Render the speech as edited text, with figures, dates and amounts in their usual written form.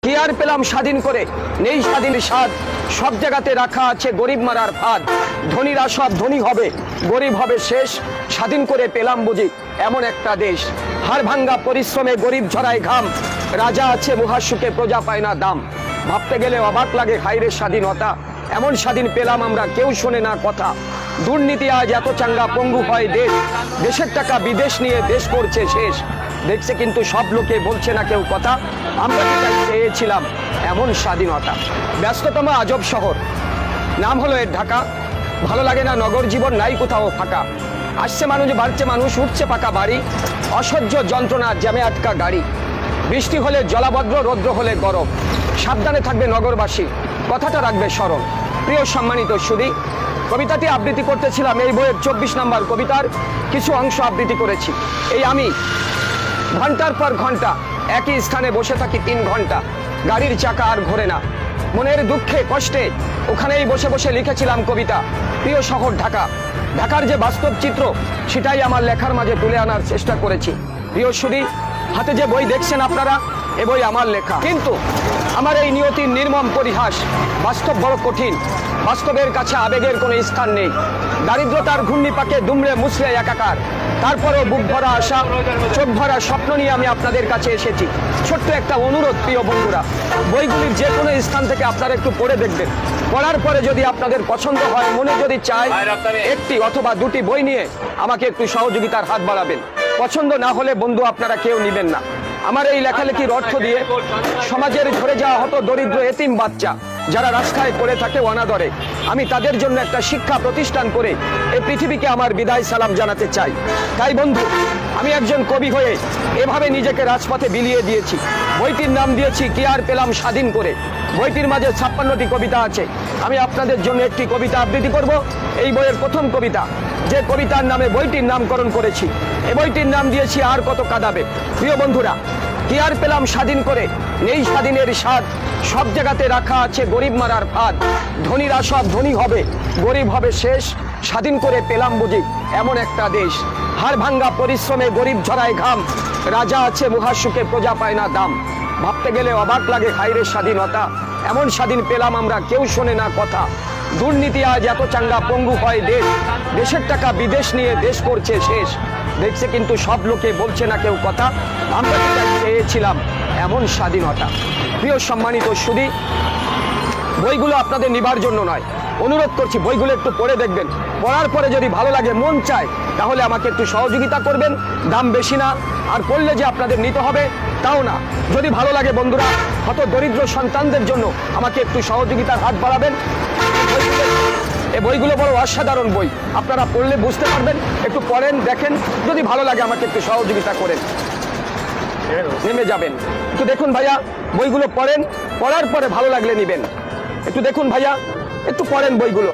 কি আর পেলাম স্বাধীন করে, নেই স্বাধীন স্বাদ, সব জায়গাতে রাখা আছে গরিব মারার ফাঁদ। ধনীরা সব ধনী হবে, গরিব হবে শেষ, স্বাধীন করে পেলাম বুঝি এমন একটা দেশ। হাড় ভাঙ্গা পরিশ্রমে গরিব ঝরায় ঘাম, রাজা আছে মহাসুখে প্রজা পায় না দাম। ভাবতে গেলে অবাক লাগে হায়রে স্বাধীনতা, এমন স্বাধীন পেলাম আমরা কেউ শোনে না কথা। দুর্নীতি আজ এত চাঙ্গা পঙ্গু হয় দেশ, দেশের টাকা বিদেশ নিয়ে দেশ করছে শেষ। দেখছে কিন্তু সব লোকে বলছে না কেউ কথা, আমরা চেয়েছিলাম এমন স্বাধীনতা। ব্যস্ততম আজব শহর, নাম হলো এর ঢাকা। ভালো লাগে না নগর জীবন, নাই কোথাও ফাঁকা। আসছে মানুষ, বাড়ছে মানুষ, উঠছে পাকা বাড়ি, অসহ্য যন্ত্রণা জ্যামে আটকা গাড়ি। বৃষ্টি হলে জলাবদ্র, রৌদ্র হলে গরম, সাবধানে থাকবে নগরবাসী, কথাটা রাখবে স্মরণ। প্রিয় সম্মানিত সুধী, কবিতাটি আবৃত্তি করতেছিলাম এই বইয়ের 24 নম্বর কবিতার কিছু অংশ আবৃত্তি করেছি। এই আমি ঘন্টার পর ঘন্টা একই স্থানে বসে থাকি 3 ঘন্টা, গাড়ির চাকা আর ঘোরে না। মনের দুঃখে কষ্টে ওখানেই বসে বসে লিখেছিলাম কবিতা। প্রিয় শহর ঢাকা, ঢাকার যে বাস্তব চিত্র সেটাই আমার লেখার মাঝে তুলে আনার চেষ্টা করেছি। প্রিয় সুধী, হাতে যে বই দেখছেন আপনারা, এ বই আমার লেখা, কিন্তু আমার এই নিয়তির নির্মম পরিহাস। বাস্তব বড় কঠিন, বাস্তবের কাছে আবেগের কোনো স্থান নেই। দারিদ্রতার ঘূর্ণিপাকে দুমড়ে মুছড়ে একাকার, তারপরেও বুক ভরা আশা, চোখ ভরা স্বপ্ন নিয়ে আমি আপনাদের কাছে এসেছি। ছোট্ট একটা অনুরোধ প্রিয় বন্ধুরা, বইগুলির যে কোনো স্থান থেকে আপনারা একটু পড়ে দেখবেন। পড়ার পরে যদি আপনাদের পছন্দ হয়, মনে যদি চায়, একটি অথবা দুটি বই নিয়ে আমাকে একটু সহযোগিতার হাত বাড়াবেন। পছন্দ না হলে বন্ধু আপনারা কেউ নেবেন না। আমার এই লেখালেখির অর্থ দিয়ে সমাজের ঝরে যাওয়া হতো দরিদ্র এতিম বাচ্চা যারা রাস্তায় পড়ে থাকে অনাদরে, আমি তাদের জন্য একটা শিক্ষা প্রতিষ্ঠান করে এই পৃথিবীকে আমার বিদায় সালাম জানাতে চাই। তাই বন্ধু, আমি একজন কবি হয়ে এভাবে নিজেকে রাজপথে বিলিয়ে দিয়েছি। বইটির নাম দিয়েছি কি আর পেলাম স্বাধীন করে। বইটির মাঝে 56টি কবিতা আছে। আমি আপনাদের জন্য একটি কবিতা আবৃত্তি করব। এই বইয়ের প্রথম কবিতা, যে কবিতার নামে বইটির নামকরণ করেছি, এই বইটির নাম দিয়েছি আর কত কাঁদাবে। প্রিয় বন্ধুরা, কি আর পেলাম স্বাধীন করে, নেই স্বাধীনের স্বাদ, সব জায়গাতে রাখা আছে গরিব মারার ফাঁদ। ধনীরা সব ধনী হবে, গরিব হবে শেষ, স্বাধীন করে পেলাম বুঝি এমন একটা দেশ। হাড় ভাঙ্গা পরিশ্রমে গরিব ঝরায় ঘাম, রাজা আছে মহাসুখে প্রজা পায় না দাম। ভাবতে গেলে অবাক লাগে হায়রে স্বাধীনতা, এমন স্বাধীন পেলাম আমরা কেউ শোনে না কথা। দুর্নীতি আজ এত চাঙ্গা পঙ্গু হয় দেশ, দেশের টাকা বিদেশ নিয়ে দেশ করছে শেষ। দেখছে কিন্তু সব লোকে বলছে না কেউ কথা, আমরা চেয়েছিলাম এমন স্বাধীনতা। প্রিয় সম্মানিত সুধী, বইগুলো আপনাদের নিবার জন্য নয়, অনুরোধ করছি বইগুলো একটু পড়ে দেখবেন। পড়ার পরে যদি ভালো লাগে, মন চায়, তাহলে আমাকে একটু সহযোগিতা করবেন। দাম বেশি না, আর পড়লে যে আপনাদের নিতে হবে তাও না। যদি ভালো লাগে বন্ধুরা, হত দরিদ্র সন্তানদের জন্য আমাকে একটু সহযোগিতার হাত বাড়াবেন। এই বইগুলো বড় অসাধারণ বই, আপনারা পড়লে বুঝতে পারবেন। একটু পড়েন, দেখেন, যদি ভালো লাগে আমাকে একটু সহযোগিতা করেন, নেমে যাবেন। একটু দেখুন ভাইয়া, বইগুলো পড়েন, পড়ার পরে ভালো লাগলে নিবেন। একটু দেখুন ভাইয়া, একটু পড়েন বইগুলো।